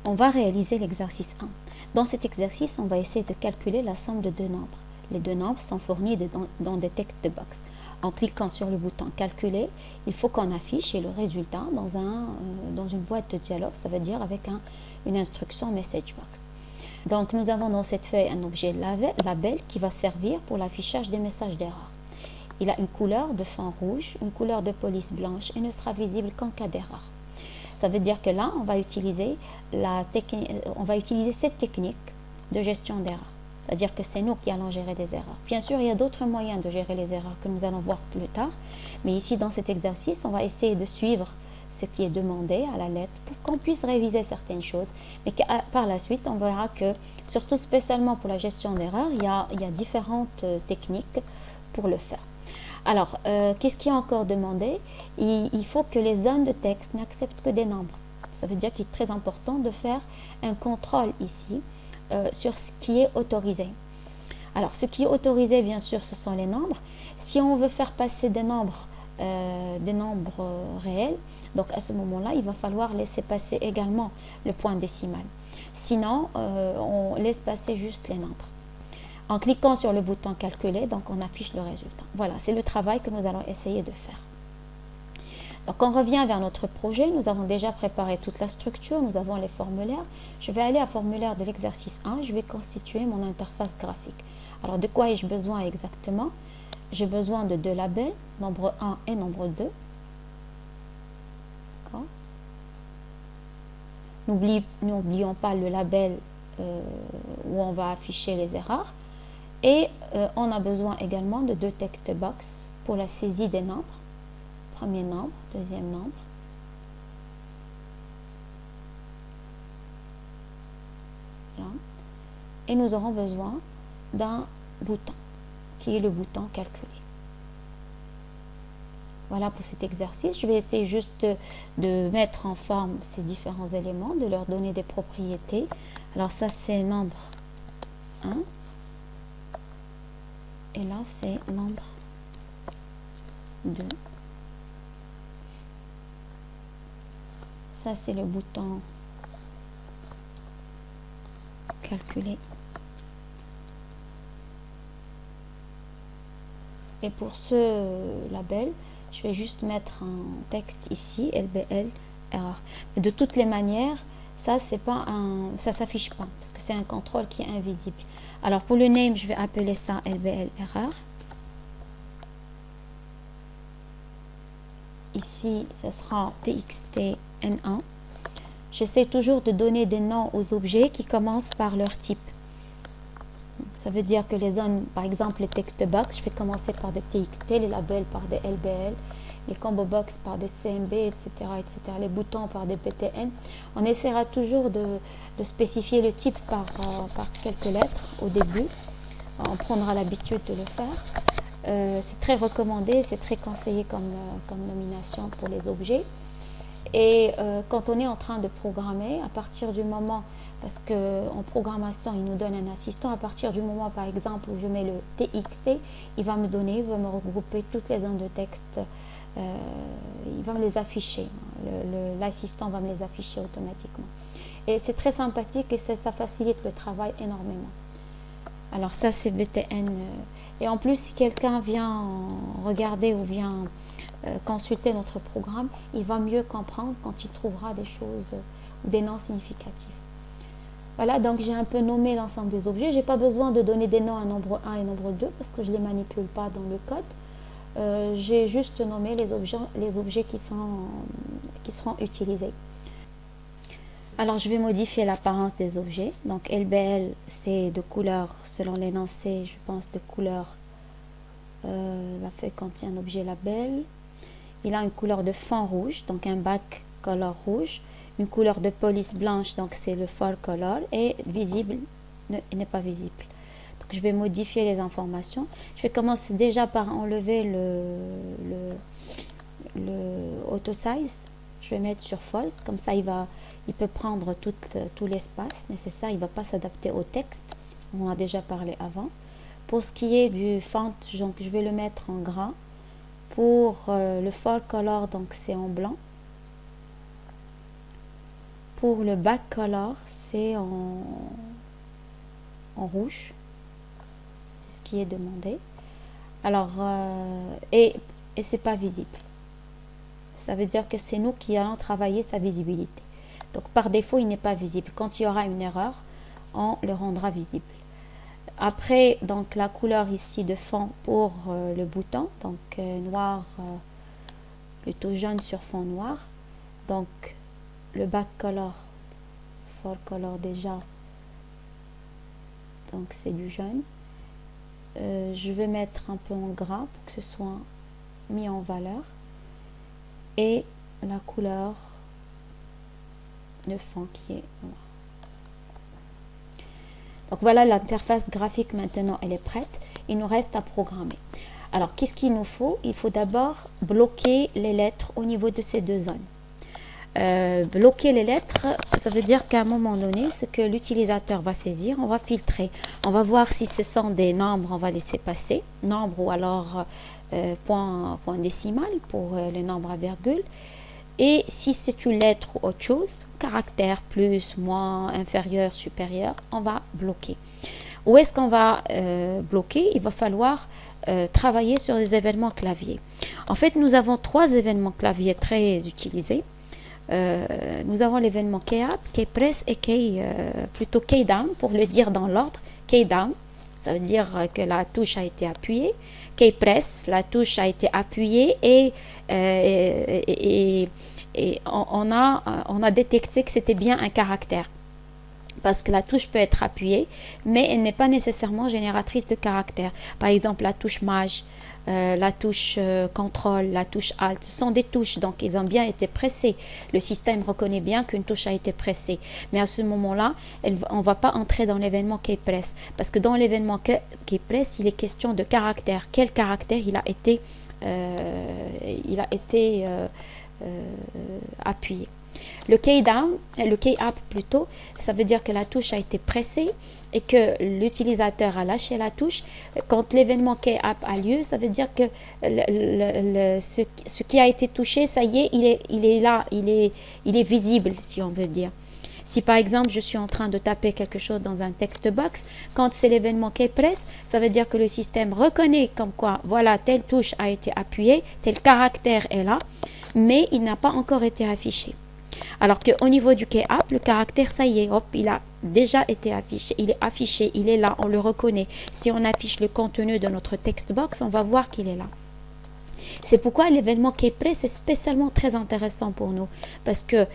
On va réaliser l'exercice 1. Dans cet exercice, on va essayer de calculer la somme de deux nombres. Les deux nombres sont fournis dans des textes box. En cliquant sur le bouton calculer, il faut qu'on affiche le résultat dans une boîte de dialogue, ça veut dire avec une instruction message box. Donc nous avons dans cette feuille un objet label qui va servir pour l'affichage des messages d'erreur. Il a une couleur de fond rouge, une couleur de police blanche et ne sera visible qu'en cas d'erreur. Ça veut dire que là, on va utiliser cette technique de gestion d'erreurs. C'est-à-dire que c'est nous qui allons gérer des erreurs. Bien sûr, il y a d'autres moyens de gérer les erreurs que nous allons voir plus tard. Mais ici, dans cet exercice, on va essayer de suivre ce qui est demandé à la lettre pour qu'on puisse réviser certaines choses. Mais par la suite, on verra que, surtout spécialement pour la gestion d'erreurs, il y a différentes techniques pour le faire. Alors, qu'est-ce qui est encore demandé? Il faut que les zones de texte n'acceptent que des nombres. Ça veut dire qu'il est très important de faire un contrôle ici sur ce qui est autorisé. Alors, ce qui est autorisé, bien sûr, ce sont les nombres. Si on veut faire passer des nombres réels, donc à ce moment-là, il va falloir laisser passer également le point décimal. Sinon, on laisse passer juste les nombres. En cliquant sur le bouton calculer, donc on affiche le résultat. Voilà, c'est le travail que nous allons essayer de faire. Donc on revient vers notre projet. Nous avons déjà préparé toute la structure, nous avons les formulaires. Je vais aller à formulaire de l'exercice 1, je vais constituer mon interface graphique. Alors de quoi ai-je besoin exactement? J'ai besoin de deux labels, nombre 1 et nombre 2. N'oublions pas le label où on va afficher les erreurs. Et on a besoin également de deux text box pour la saisie des nombres. Premier nombre, deuxième nombre. Voilà. Et nous aurons besoin d'un bouton, qui est le bouton calculer. Voilà pour cet exercice. Je vais essayer juste de mettre en forme ces différents éléments, de leur donner des propriétés. Alors ça, c'est nombre 1. Et là, c'est nombre 2. Ça, c'est le bouton calculer. Et pour ce label, je vais juste mettre un texte ici, LBL, erreur. Mais de toutes les manières, ça s'affiche pas, parce que c'est un contrôle qui est invisible. Alors pour le name, je vais appeler ça LBL erreur. Ici, ce sera TXT N1. J'essaie toujours de donner des noms aux objets qui commencent par leur type. Ça veut dire que les zones, par exemple les text box, je vais commencer par des TXT, les labels par des LBL, les combo box par des CMB, etc., etc., les boutons par des PTN. On essaiera toujours de spécifier le type par quelques lettres au début. On prendra l'habitude de le faire. C'est très recommandé, c'est très conseillé comme nomination pour les objets. Et quand on est en train de programmer, à partir du moment, parce qu'en programmation, il nous donne un assistant, à partir du moment, par exemple, où je mets le TXT, il va me regrouper toutes les zones de texte, il va me les afficher. L'assistant va me les afficher automatiquement. Et c'est très sympathique et ça facilite le travail énormément. Alors ça, c'est BTN. Et en plus, si quelqu'un vient regarder ou vient consulter notre programme, il va mieux comprendre quand il trouvera des choses, des noms significatifs. Voilà, donc j'ai un peu nommé l'ensemble des objets. Je n'ai pas besoin de donner des noms à nombre 1 et nombre 2 parce que je ne les manipule pas dans le code. J'ai juste nommé les objets qui seront utilisés. Alors je vais modifier l'apparence des objets. Donc LBL, c'est de couleur, selon l'énoncé, je pense de couleur. La feuille contient un objet label. Il a une couleur de fond rouge, donc un back color rouge. Une couleur de police blanche, donc c'est le fore color. Et visible, n'est pas visible. Donc je vais modifier les informations. Je vais commencer déjà par enlever le auto size. Je vais mettre sur false, comme ça il peut prendre tout l'espace nécessaire. Il ne va pas s'adapter au texte. On en a déjà parlé avant. Pour ce qui est du font, donc je vais le mettre en gras. Pour le fore color, donc c'est en blanc. pour le back color, c'est en rouge. C'est ce qui est demandé. Alors, et c'est pas visible. Ça veut dire que c'est nous qui allons travailler sa visibilité. Donc, par défaut, il n'est pas visible. Quand il y aura une erreur, on le rendra visible. Après, donc, la couleur ici de fond pour le bouton. Donc, noir, plutôt jaune sur fond noir. Donc, le back color, for color déjà. Donc, c'est du jaune. Je vais mettre un peu en gras pour que ce soit mis en valeur. Et la couleur de fond qui est noir. Donc voilà, l'interface graphique maintenant elle est prête. Il nous reste à programmer. Alors qu'est-ce qu'il nous faut? Il faut d'abord bloquer les lettres au niveau de ces deux zones. Bloquer les lettres, ça veut dire qu'à un moment donné, ce que l'utilisateur va saisir, on va filtrer. On va voir si ce sont des nombres, on va laisser passer, nombres ou alors point décimal pour les nombres à virgule. Et si c'est une lettre ou autre chose, caractère, plus, moins, inférieur, supérieur, on va bloquer. Où est-ce qu'on va bloquer? Il va falloir travailler sur les événements clavier. En fait, nous avons trois événements clavier très utilisés. Nous avons l'événement K-up, K-press et plutôt K-down pour le dire dans l'ordre. K-down, ça veut dire que la touche a été appuyée. K-press, la touche a été appuyée et on a détecté que c'était bien un caractère. Parce que la touche peut être appuyée, mais elle n'est pas nécessairement génératrice de caractères. Par exemple, la touche Maj, la touche contrôle, la touche alt, ce sont des touches, donc ils ont bien été pressés. Le système reconnaît bien qu'une touche a été pressée. Mais à ce moment-là, on ne va pas entrer dans l'événement K-press. Parce que dans l'événement K-press, il est question de caractère. Quel caractère il a été appuyé. Le K-down, le K-up plutôt, ça veut dire que la touche a été pressée et que l'utilisateur a lâché la touche. Quand l'événement K-up a lieu, ça veut dire que ce qui a été touché, ça y est, il est là, il est visible, si on veut dire. Si par exemple, je suis en train de taper quelque chose dans un text box, quand c'est l'événement K-press, ça veut dire que le système reconnaît comme quoi, voilà, telle touche a été appuyée, tel caractère est là, mais il n'a pas encore été affiché. Alors qu'au niveau du K-up, le caractère, ça y est, hop, il a déjà été affiché. Il est affiché, il est là, on le reconnaît. Si on affiche le contenu de notre text box, on va voir qu'il est là. C'est pourquoi l'événement K-press est spécialement très intéressant pour nous. Parce que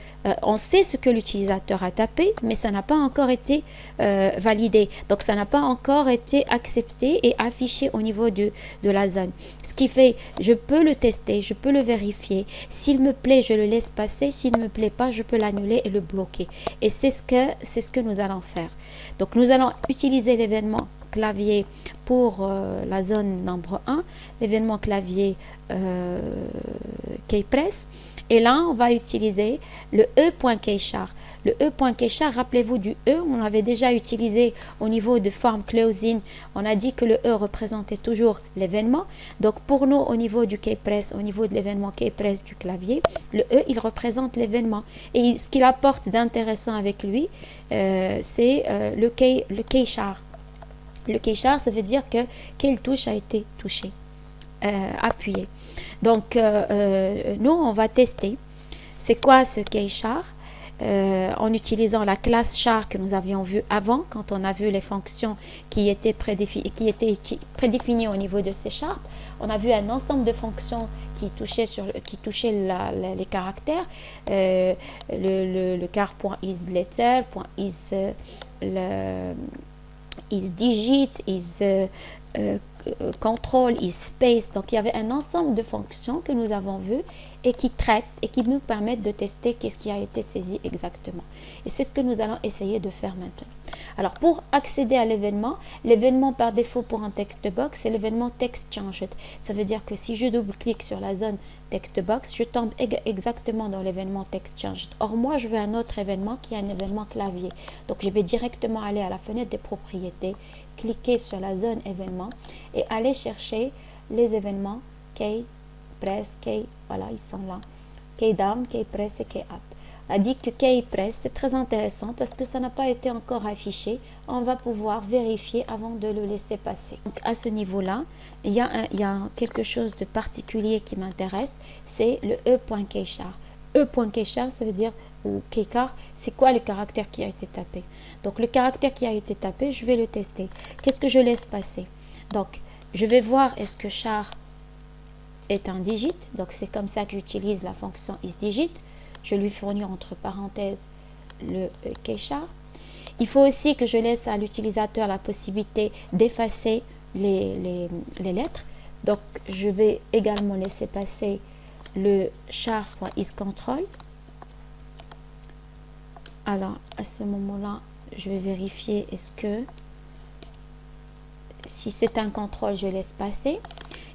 on sait ce que l'utilisateur a tapé, mais ça n'a pas encore été validé. Donc, ça n'a pas encore été accepté et affiché au niveau de la zone. Ce qui fait, je peux le tester, je peux le vérifier. S'il me plaît, je le laisse passer. S'il ne me plaît pas, je peux l'annuler et le bloquer. Et c'est ce que nous allons faire. Donc, nous allons utiliser l'événement clavier pour la zone nombre 1, l'événement clavier K-press. Et là, on va utiliser le e.kchar. Le e.kchar, rappelez-vous du e, on l'avait déjà utilisé au niveau de form closing. On a dit que le e représentait toujours l'événement. Donc, pour nous, au niveau du K-press, au niveau de l'événement K-press du clavier, le e, il représente l'événement. Et ce qu'il apporte d'intéressant avec lui, c'est le K-char. Le K-char, ça veut dire que quelle touche a été touchée, appuyée. Donc, nous, on va tester. C'est quoi ce K-char? En utilisant la classe char que nous avions vue avant, quand on a vu les fonctions qui étaient prédéfinies au niveau de C#, on a vu un ensemble de fonctions qui touchaient les caractères. Le car.isLetter, isDigit, control, isSpace. Donc, il y avait un ensemble de fonctions que nous avons vues et qui traitent et qui nous permettent de tester qu'est-ce qui a été saisi exactement. Et c'est ce que nous allons essayer de faire maintenant. Alors, pour accéder à l'événement par défaut pour un text box, c'est l'événement text changed. Ça veut dire que si je double-clique sur la zone text box, je tombe exactement dans l'événement text changed. Or, moi, je veux un autre événement qui est un événement clavier. Donc, je vais directement aller à la fenêtre des propriétés, cliquer sur la zone événement et aller chercher les événements K, press, K, voilà, ils sont là. K down, K press et K up. a dit que keypress, c'est très intéressant parce que ça n'a pas été encore affiché. On va pouvoir vérifier avant de le laisser passer. Donc à ce niveau-là, il y a quelque chose de particulier qui m'intéresse, c'est le e.keychar. E.keychar, ça veut dire, ou keychar, c'est quoi le caractère qui a été tapé? Donc le caractère qui a été tapé, je vais le tester. Qu'est-ce que je laisse passer? Donc je vais voir est-ce que char est un digit. Donc c'est comme ça que j'utilise la fonction isDigit. Je lui fournis entre parenthèses le keychar. Il faut aussi que je laisse à l'utilisateur la possibilité d'effacer les lettres. Donc je vais également laisser passer le char.isControl. Alors à ce moment-là, je vais vérifier est-ce que si c'est un contrôle, je laisse passer.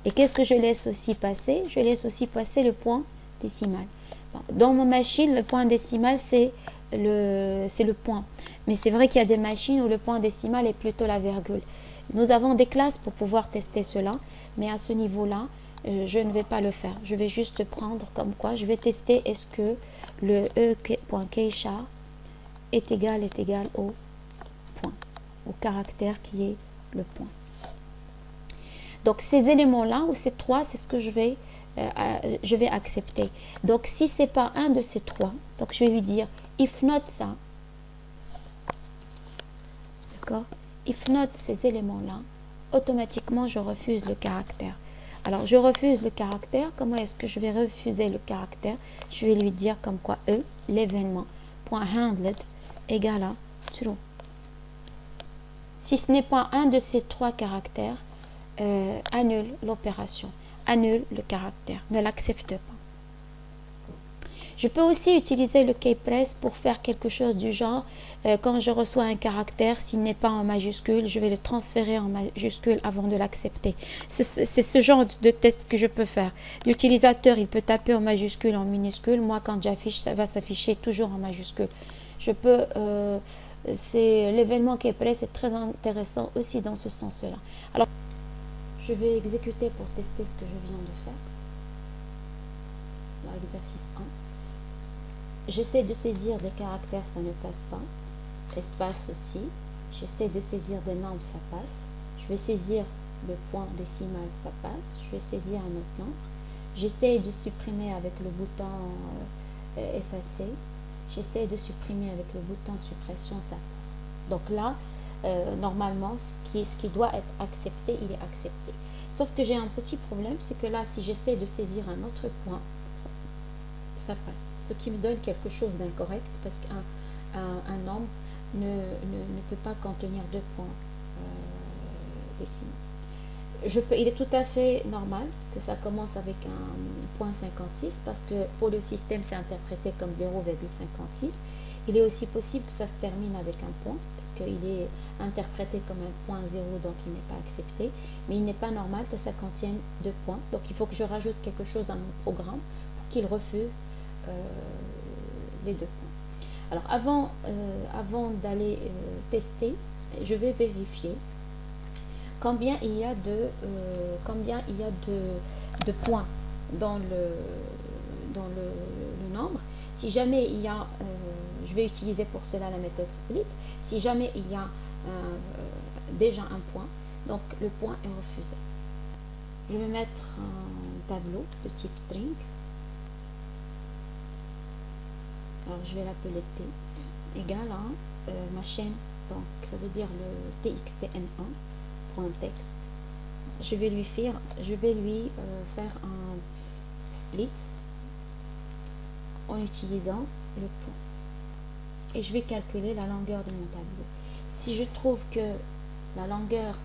Et qu'est-ce que je laisse aussi passer? Je laisse aussi passer le point décimal. Dans mon machine, le point décimal, c'est le point. Mais c'est vrai qu'il y a des machines où le point décimal est plutôt la virgule. Nous avons des classes pour pouvoir tester cela, mais à ce niveau-là, je ne vais pas le faire. Je vais juste prendre comme quoi, je vais tester est-ce que le e.keychar est égal au point, au caractère qui est le point. Donc ces éléments-là, ou ces trois, c'est ce que je vais accepter. Donc si ce n'est pas un de ces trois, donc je vais lui dire if not ça, d'accord, if not ces éléments-là, automatiquement je refuse le caractère. Alors je refuse le caractère. Comment est-ce que je vais refuser le caractère? Je vais lui dire comme quoi l'événement .handled égale à true. Si ce n'est pas un de ces trois caractères, annule l'opération, annule le caractère, ne l'accepte pas. Je peux aussi utiliser le keypress pour faire quelque chose du genre, quand je reçois un caractère, s'il n'est pas en majuscule, je vais le transférer en majuscule avant de l'accepter. C'est ce genre de test que je peux faire. L'utilisateur, il peut taper en majuscule, en minuscule. Moi, quand j'affiche, ça va s'afficher toujours en majuscule. Je peux... c'est l'événement keypress est très intéressant aussi dans ce sens-là. Alors, je vais exécuter pour tester ce que je viens de faire. L'exercice 1. J'essaie de saisir des caractères, ça ne passe pas. Espace aussi. J'essaie de saisir des nombres, ça passe. Je vais saisir le point décimal, ça passe. Je vais saisir un autre nombre. J'essaie de supprimer avec le bouton effacer. J'essaie de supprimer avec le bouton de suppression, ça passe. Donc là, normalement, ce qui doit être accepté, il est accepté. Sauf que j'ai un petit problème, c'est que là, si j'essaie de saisir un autre point, ça passe. Ce qui me donne quelque chose d'incorrect, parce qu'un nombre ne peut pas contenir deux points décimaux. Il est tout à fait normal que ça commence avec un point 56, parce que pour le système, c'est interprété comme 0,56. Il est aussi possible que ça se termine avec un point, parce qu'il est interprété comme un point 0, donc il n'est pas accepté. Mais il n'est pas normal que ça contienne deux points. Donc il faut que je rajoute quelque chose à mon programme pour qu'il refuse les deux points. Alors avant d'aller tester, je vais vérifier combien il y a de points dans le nombre. Si jamais il y a, je vais utiliser pour cela la méthode split. Si jamais il y a déjà un point, donc le point est refusé. Je vais mettre un tableau de type string. Alors je vais l'appeler T égale à ma chaîne, donc ça veut dire le txtn1.text. Je vais lui faire un split en utilisant le point. Et je vais calculer la longueur de mon tableau. Si je trouve que la longueur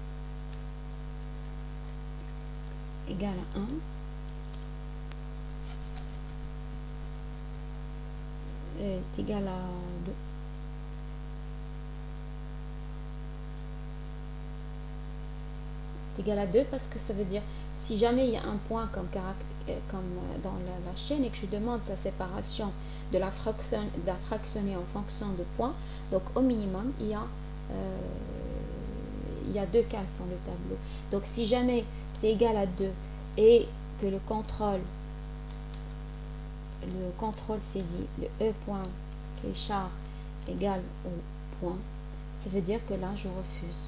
égale à 1, est égal à 2. Est égal à 2 parce que ça veut dire, si jamais il y a un point comme dans la chaîne et que je demande sa séparation de la fractionner en fonction de points, donc au minimum, il y a deux cases dans le tableau. Donc si jamais c'est égal à 2 et que le contrôle le contrôle saisie, le e point qui est char égale au point, ça veut dire que là je refuse.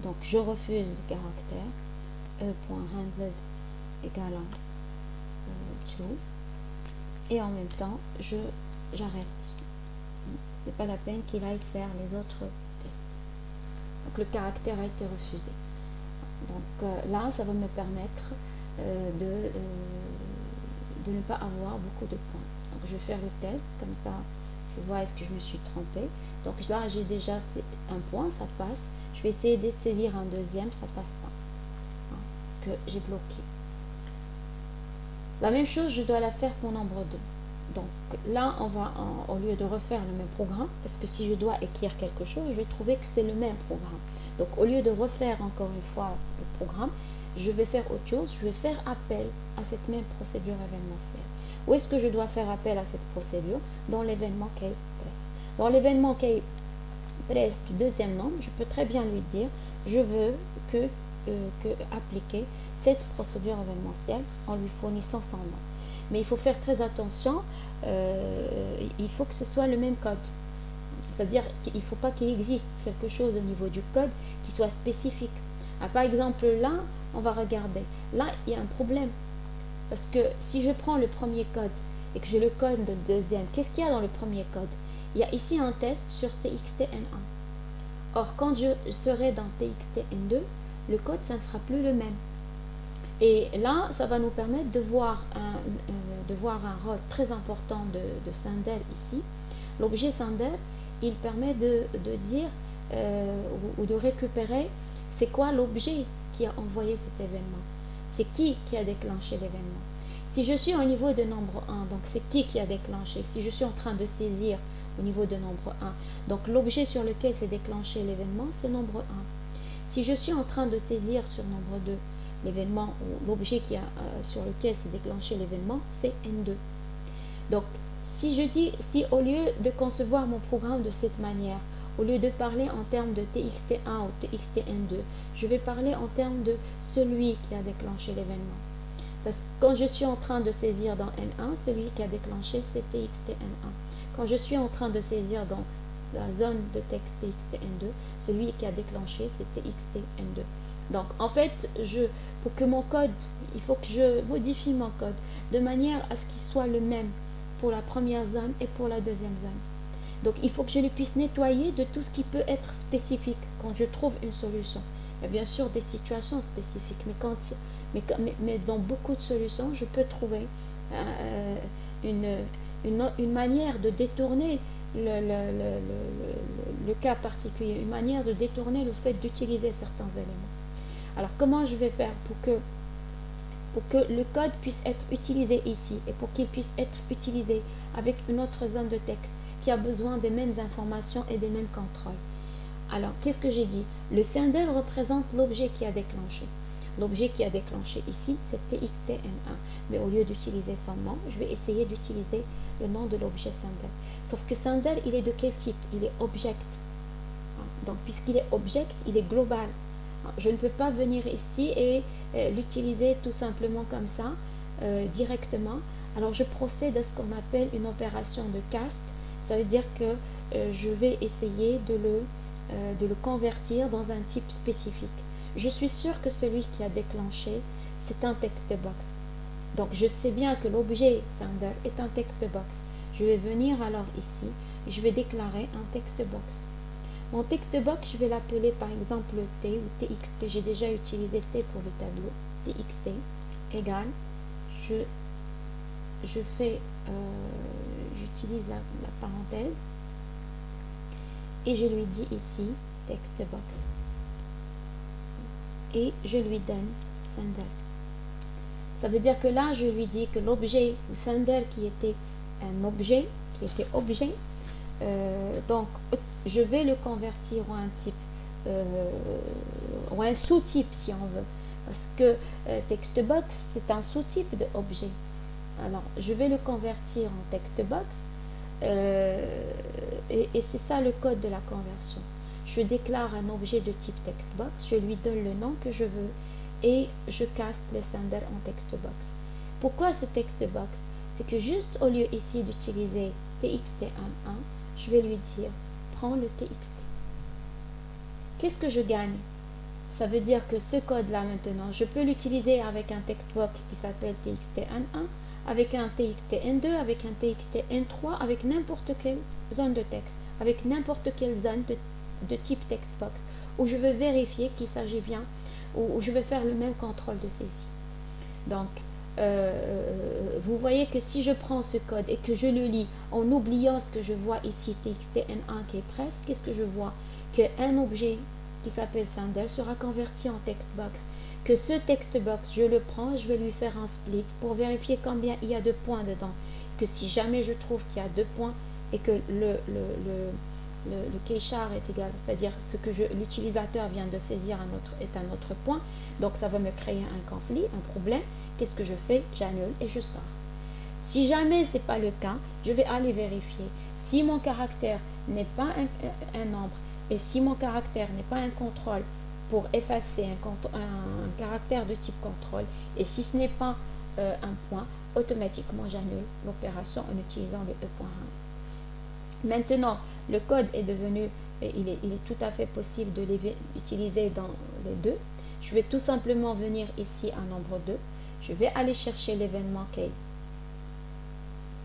Donc je refuse le caractère e.handled égale à true, et en même temps j'arrête. C'est pas la peine qu'il aille faire les autres tests. Donc le caractère a été refusé. Donc là ça va me permettre de ne pas avoir beaucoup de points. Donc je vais faire le test, comme ça je vois est-ce que je me suis trompée. Donc là j'ai déjà un point, ça passe. Je vais essayer de saisir un deuxième, ça passe pas. Parce que j'ai bloqué. La même chose, je dois la faire pour nombre 2. Donc là, on va, au lieu de refaire le même programme, parce que si je dois écrire quelque chose, je vais trouver que c'est le même programme. Donc au lieu de refaire encore une fois le programme, je vais faire autre chose, je vais faire appel à cette même procédure événementielle. Où est-ce que je dois faire appel à cette procédure? Dans l'événement kPress. Dans l'événement kPress du deuxième nombre, je peux très bien lui dire, je veux que appliquer cette procédure événementielle en lui fournissant son nom. Mais il faut faire très attention, il faut que ce soit le même code. C'est-à-dire qu'il ne faut pas qu'il existe quelque chose au niveau du code qui soit spécifique. Par exemple, là, on va regarder. Là, il y a un problème. Parce que si je prends le premier code et que je le code dans le deuxième, qu'est-ce qu'il y a dans le premier code? Il y a ici un test sur TXT-N1. Or, quand je serai dans TXT-N2, le code, ça ne sera plus le même. Et là, ça va nous permettre de voir un rôle très important de Sender ici. L'objet Sender, il permet de dire ou de récupérer c'est quoi l'objet qui a envoyé cet événement. C'est qui a déclenché l'événement. Si je suis au niveau de nombre 1, donc c'est qui a déclenché. Si je suis en train de saisir au niveau de nombre 1, donc l'objet sur lequel s'est déclenché l'événement, c'est nombre 1. Si je suis en train de saisir sur nombre 2, l'événement ou l'objet sur lequel s'est déclenché l'événement, c'est N2. Donc, si au lieu de concevoir mon programme de cette manière, au lieu de parler en termes de TXT1 ou TXTN2, je vais parler en termes de celui qui a déclenché l'événement. Parce que quand je suis en train de saisir dans N1, celui qui a déclenché, c'est TXTN1. Quand je suis en train de saisir dans la zone de texte TXTN2, celui qui a déclenché, c'est TXTN2. Donc, en fait, pour que mon code, il faut que je modifie mon code de manière à ce qu'il soit le même pour la première zone et pour la deuxième zone. Donc, il faut que je le puisse nettoyer de tout ce qui peut être spécifique quand je trouve une solution. Il y a bien sûr des situations spécifiques, mais dans beaucoup de solutions, je peux trouver une manière de détourner le cas particulier, une manière de détourner le fait d'utiliser certains éléments. Alors, comment je vais faire pour que le code puisse être utilisé ici et pour qu'il puisse être utilisé avec une autre zone de texte qui a besoin des mêmes informations et des mêmes contrôles? Alors, qu'est-ce que j'ai dit? Le sender représente l'objet qui a déclenché. L'objet qui a déclenché ici, c'est TXTN1. Mais au lieu d'utiliser son nom, je vais essayer d'utiliser le nom de l'objet sender. Sauf que sender, il est de quel type? Il est object. Donc, puisqu'il est object, il est global. Je ne peux pas venir ici et l'utiliser tout simplement comme ça, directement. Alors, je procède à ce qu'on appelle une opération de cast. Ça veut dire que je vais essayer de le convertir dans un type spécifique. Je suis sûre que celui qui a déclenché, c'est un text box. Donc, je sais bien que l'objet sender est un text box. Je vais venir alors ici, je vais déclarer un text box. Mon text box, je vais l'appeler par exemple T ou TXT. J'ai déjà utilisé T pour le tableau. TXT égale, j'utilise la parenthèse et je lui dis ici text box et je lui donne sender. Ça veut dire que là, je lui dis que l'objet ou sender qui était objet, donc je vais le convertir en un type ou un sous-type si on veut, parce que text box c'est un sous-type de objet. Alors je vais le convertir en text box et c'est ça le code de la conversion. Je déclare un objet de type text box, je lui donne le nom que je veux et je caste le sender en text box. Pourquoi ce text box? c'est que juste au lieu ici d'utiliser txt1, je vais lui dire prends le txt. Qu'est-ce que je gagne? Ça veut dire que ce code-là maintenant, je peux l'utiliser avec un textbox qui s'appelle txt1, avec un txt-n2, avec un txt-n3, avec n'importe quelle zone de texte, avec n'importe quelle zone de type textbox, où je veux vérifier qu'il s'agit bien, où je vais faire le même contrôle de saisie. Donc, vous voyez que si je prends ce code et que je le lis en oubliant ce que je vois ici, txt-n1 qui est presse, qu'est-ce que je vois? Qu'un objet qui s'appelle sender sera converti en textbox. Que ce textbox, je le prends, je vais lui faire un split pour vérifier combien il y a de points dedans. Que si jamais je trouve qu'il y a 2 points et que le keychar est égal, c'est-à-dire ce que l'utilisateur vient de saisir est un autre point, donc ça va me créer un conflit, un problème. Qu'est-ce que je fais? J'annule et je sors. Si jamais ce n'est pas le cas, je vais aller vérifier. Si mon caractère n'est pas un nombre et si mon caractère n'est pas un contrôle pour effacer un caractère de type contrôle, et si ce n'est pas un point, automatiquement j'annule l'opération en utilisant le e.1. Maintenant, le code est devenu, il est tout à fait possible de l'utiliser dans les deux. Je vais tout simplement venir ici à nombre 2. Je vais aller chercher l'événement key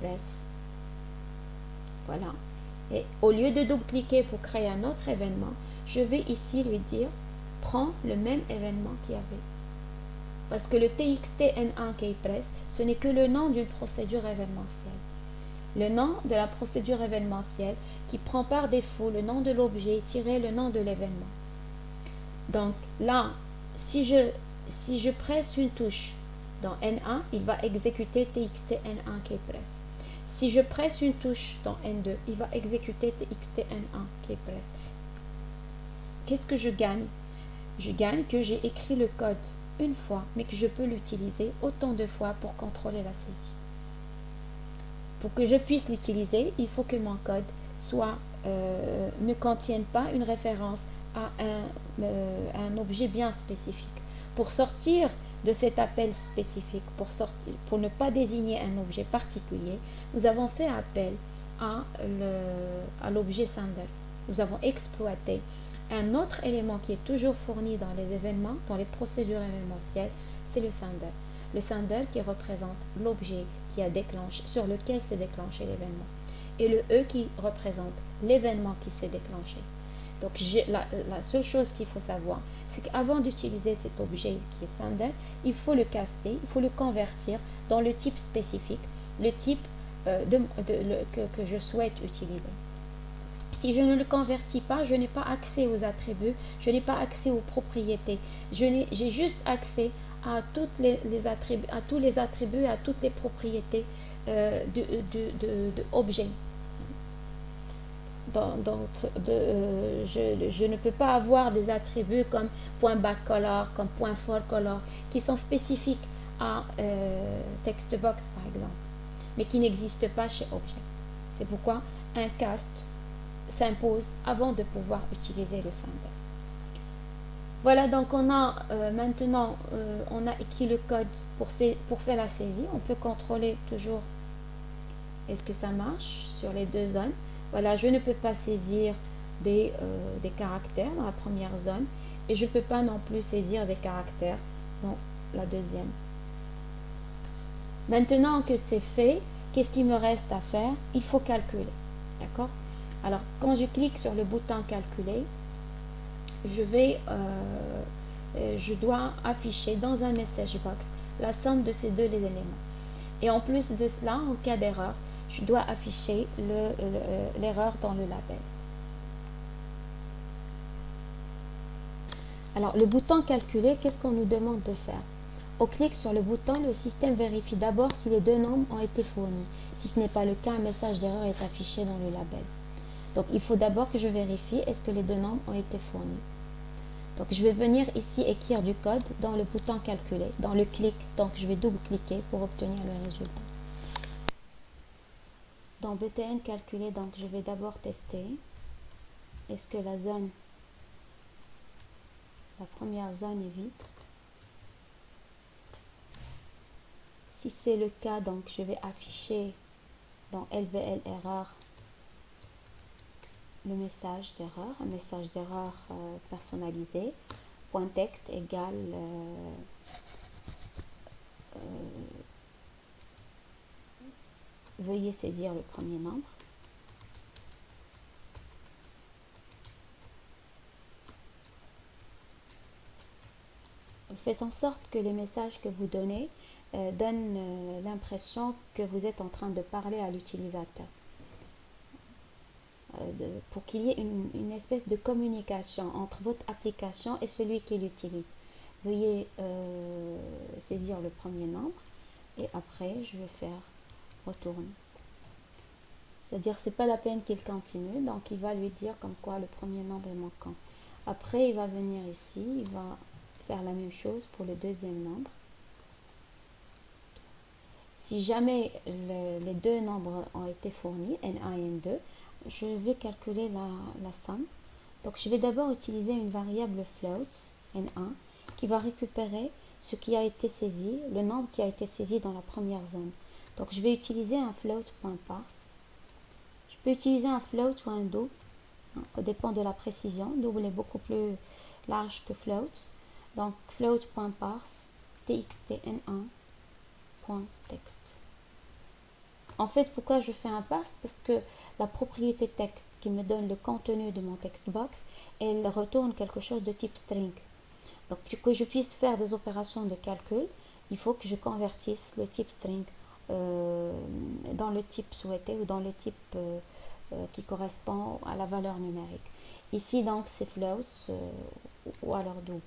press. Voilà. Et au lieu de double-cliquer pour créer un autre événement, je vais ici lui dire prends le même événement qu'il y avait. Parce que le txt-n1 key press, ce n'est que le nom d'une procédure événementielle. Le nom de la procédure événementielle qui prend par défaut le nom de l'objet tiré le nom de l'événement. Donc là, si je presse une touche dans N1, il va exécuter txt-n1 keypress. Si je presse une touche dans N2, il va exécuter txt-n1 keypress. Qu'est-ce que je gagne? Je gagne que j'ai écrit le code une fois, mais que je peux l'utiliser autant de fois pour contrôler la saisie. Pour que je puisse l'utiliser, il faut que mon code ne contienne pas une référence à un objet bien spécifique. Pour sortir de cet appel spécifique, pour ne pas désigner un objet particulier, nous avons fait appel à l'objet sender. Nous avons exploité un autre élément qui est toujours fourni dans les événements, dans les procédures événementielles, c'est le sender. Le sender qui représente l'objet sur lequel s'est déclenché l'événement. Et le E qui représente l'événement qui s'est déclenché. Donc la seule chose qu'il faut savoir, c'est qu'avant d'utiliser cet objet qui est sender, il faut le caster, il faut le convertir dans le type spécifique, le type que je souhaite utiliser. Si je ne le convertis pas, je n'ai pas accès aux attributs, je n'ai pas accès aux propriétés. J'ai juste accès à tous les attributs, à toutes les propriétés d'objets. Je ne peux pas avoir des attributs comme point backcolor, comme point forecolor, qui sont spécifiques à textbox par exemple, mais qui n'existent pas chez objet. C'est pourquoi un cast s'impose avant de pouvoir utiliser le sender. Voilà, donc on a maintenant on a écrit le code pour faire la saisie. On peut contrôler toujours est-ce que ça marche sur les deux zones. Voilà, je ne peux pas saisir des caractères dans la première zone et je ne peux pas non plus saisir des caractères dans la deuxième. Maintenant que c'est fait, qu'est-ce qu'il me reste à faire? Il faut calculer. D'accord? Alors, quand je clique sur le bouton calculer, je dois afficher dans un message box la somme de ces deux éléments. Et en plus de cela, en cas d'erreur, je dois afficher l'erreur dans le label. Alors, le bouton calculer, qu'est-ce qu'on nous demande de faire? Au clic sur le bouton, le système vérifie d'abord si les deux nombres ont été fournis. Si ce n'est pas le cas, un message d'erreur est affiché dans le label. Donc, il faut d'abord que je vérifie est-ce que les deux nombres ont été fournis. Donc, je vais venir ici écrire du code dans le bouton calculer, dans le clic. Donc, je vais double-cliquer pour obtenir le résultat. Dans btn calculer, donc, je vais d'abord tester. Est-ce que la première zone est vide? Si c'est le cas, donc je vais afficher dans LBL erreur le message d'erreur, un message d'erreur personnalisé. Point texte égale veuillez saisir le premier nombre. Faites en sorte que les messages que vous donnez donnent l'impression que vous êtes en train de parler à l'utilisateur. Pour qu'il y ait une espèce de communication entre votre application et celui qui l'utilise. Veuillez saisir le premier nombre et après je vais faire retourne. C'est-à-dire c'est pas la peine qu'il continue, donc il va lui dire comme quoi le premier nombre est manquant. Après il va venir ici, il va faire la même chose pour le deuxième nombre. Si jamais les deux nombres ont été fournis, N1 et N2, je vais calculer la somme. Donc je vais d'abord utiliser une variable float, N1, qui va récupérer ce qui a été saisi, le nombre qui a été saisi dans la première zone. Donc je vais utiliser un float.parse. Je peux utiliser un float ou un double. Ça dépend de la précision. Double est beaucoup plus large que float. Donc float.parse txtn1.text. En fait, pourquoi je fais un parse? Parce que la propriété texte qui me donne le contenu de mon text box, elle retourne quelque chose de type string. Donc pour que je puisse faire des opérations de calcul, il faut que je convertisse le type string dans le type souhaité ou dans le type qui correspond à la valeur numérique. Ici donc c'est float ou alors double.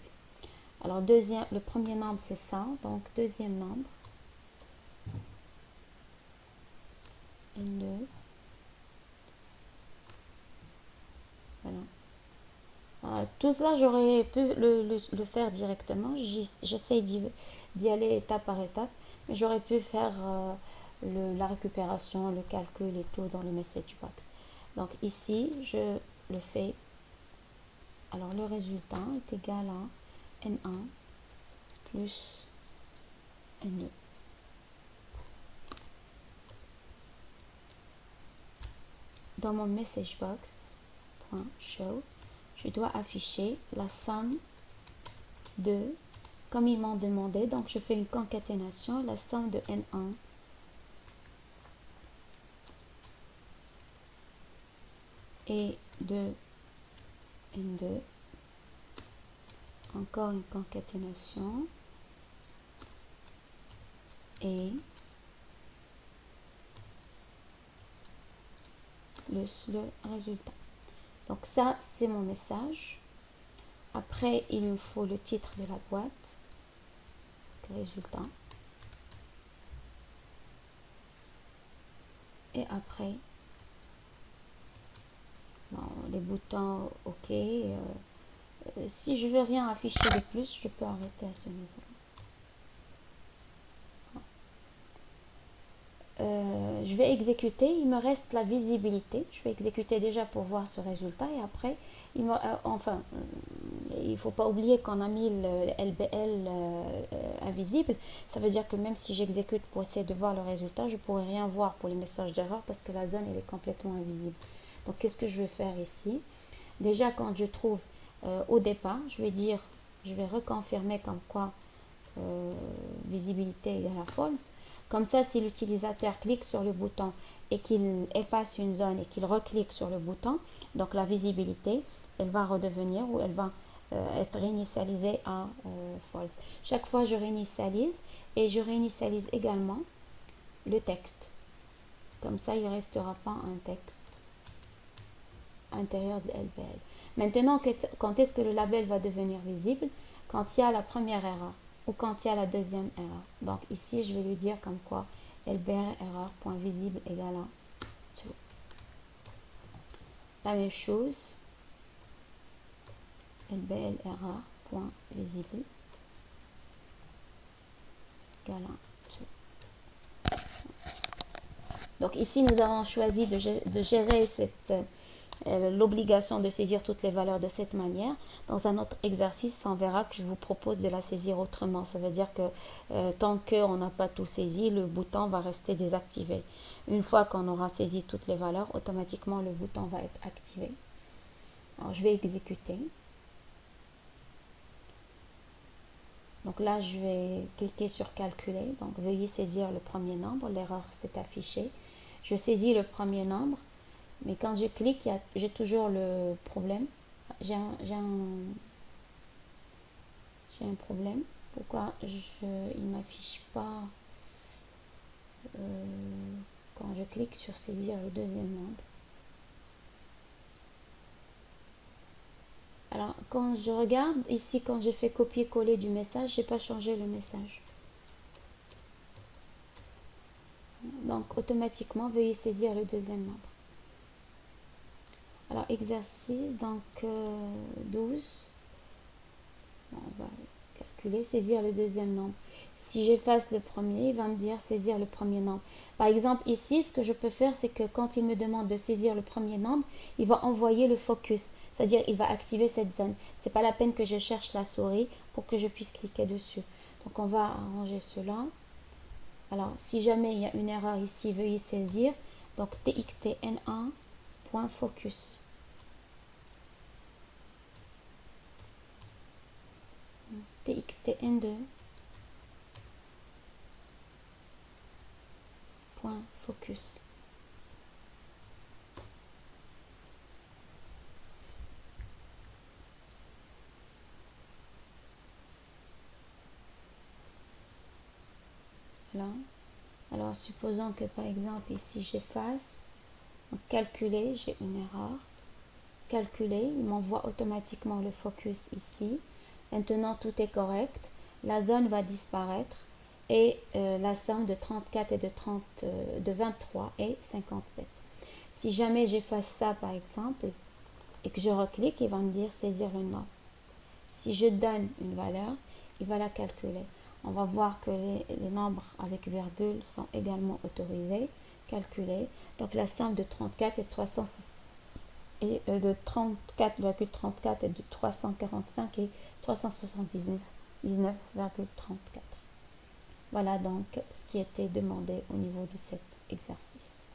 Alors le premier nombre c'est ça, donc deuxième nombre N2. Voilà. Tout cela j'aurais pu le faire directement. J'essaie d'y aller étape par étape, mais j'aurais pu faire la récupération, le calcul et tout dans le message box. Donc ici je le fais. Alors le résultat est égal à N1 plus N2. Dans mon message box.show, je dois afficher la somme de, comme ils m'ont demandé, donc je fais une concaténation, la somme de N1 et de N2, encore une concaténation, et le résultat. Donc ça, c'est mon message. Après, il me faut le titre de la boîte, résultat. Et après, bon, les boutons OK. Si je veux rien afficher de plus, je peux arrêter à ce niveau. Je vais exécuter, il me reste la visibilité. Je vais exécuter déjà pour voir ce résultat et après, il faut pas oublier qu'on a mis le LBL invisible. Ça veut dire que même si j'exécute pour essayer de voir le résultat, je pourrais rien voir pour les messages d'erreur parce que la zone elle est complètement invisible. Donc qu'est-ce que je vais faire ici? Déjà quand je trouve au départ, je vais reconfirmer comme quoi visibilité égale à false. Comme ça, si l'utilisateur clique sur le bouton et qu'il efface une zone et qu'il reclique sur le bouton, donc la visibilité, elle va redevenir ou elle va être réinitialisée à false. Chaque fois, je réinitialise et je réinitialise également le texte. Comme ça, il ne restera pas un texte à l'intérieur de LBL. Maintenant, quand est-ce que le label va devenir visible? Quand il y a la première erreur ou quand il y a la deuxième erreur. Donc ici, je vais lui dire comme quoi LBL erreur.visible égale à true. La même chose, LBL erreur.visible égale à true. Donc ici, nous avons choisi de gérer l'obligation de saisir toutes les valeurs de cette manière. Dans un autre exercice, on verra que je vous propose de la saisir autrement. Ça veut dire que tant qu'on n'a pas tout saisi, le bouton va rester désactivé. Une fois qu'on aura saisi toutes les valeurs, automatiquement le bouton va être activé. Alors je vais exécuter. Donc là, je vais cliquer sur calculer. Donc veuillez saisir le premier nombre. L'erreur s'est affichée. Je saisis le premier nombre. Mais quand je clique, j'ai toujours le problème. J'ai un problème. Pourquoi il ne m'affiche pas quand je clique sur saisir le deuxième nombre? Alors, quand je regarde ici, quand j'ai fait copier-coller du message, j'ai pas changé le message. Donc, automatiquement, veuillez saisir le deuxième nombre. Alors, exercice, donc 12. Bon, on va calculer, saisir le deuxième nombre. Si j'efface le premier, il va me dire saisir le premier nombre. Par exemple, ici, ce que je peux faire, c'est que quand il me demande de saisir le premier nombre, il va envoyer le focus. C'est-à-dire, il va activer cette zone. C'est pas la peine que je cherche la souris pour que je puisse cliquer dessus. Donc, on va arranger cela. Alors, si jamais il y a une erreur ici, veuillez saisir. Donc, txtn1.focus. txtn2. Focus. Là. Alors, supposons que par exemple ici j'efface, calculer, j'ai une erreur. Calculer, il m'envoie automatiquement le focus ici. Maintenant, tout est correct. La zone va disparaître et la somme de 34 et de 23 et 57. Si jamais j'efface ça par exemple et que je reclique, il va me dire saisir le nombre. Si je donne une valeur, il va la calculer. On va voir que les nombres avec virgule sont également autorisés, calculés. Donc la somme de 34 et de 34,34 et de 345 et 379,34. Voilà donc ce qui était demandé au niveau de cet exercice.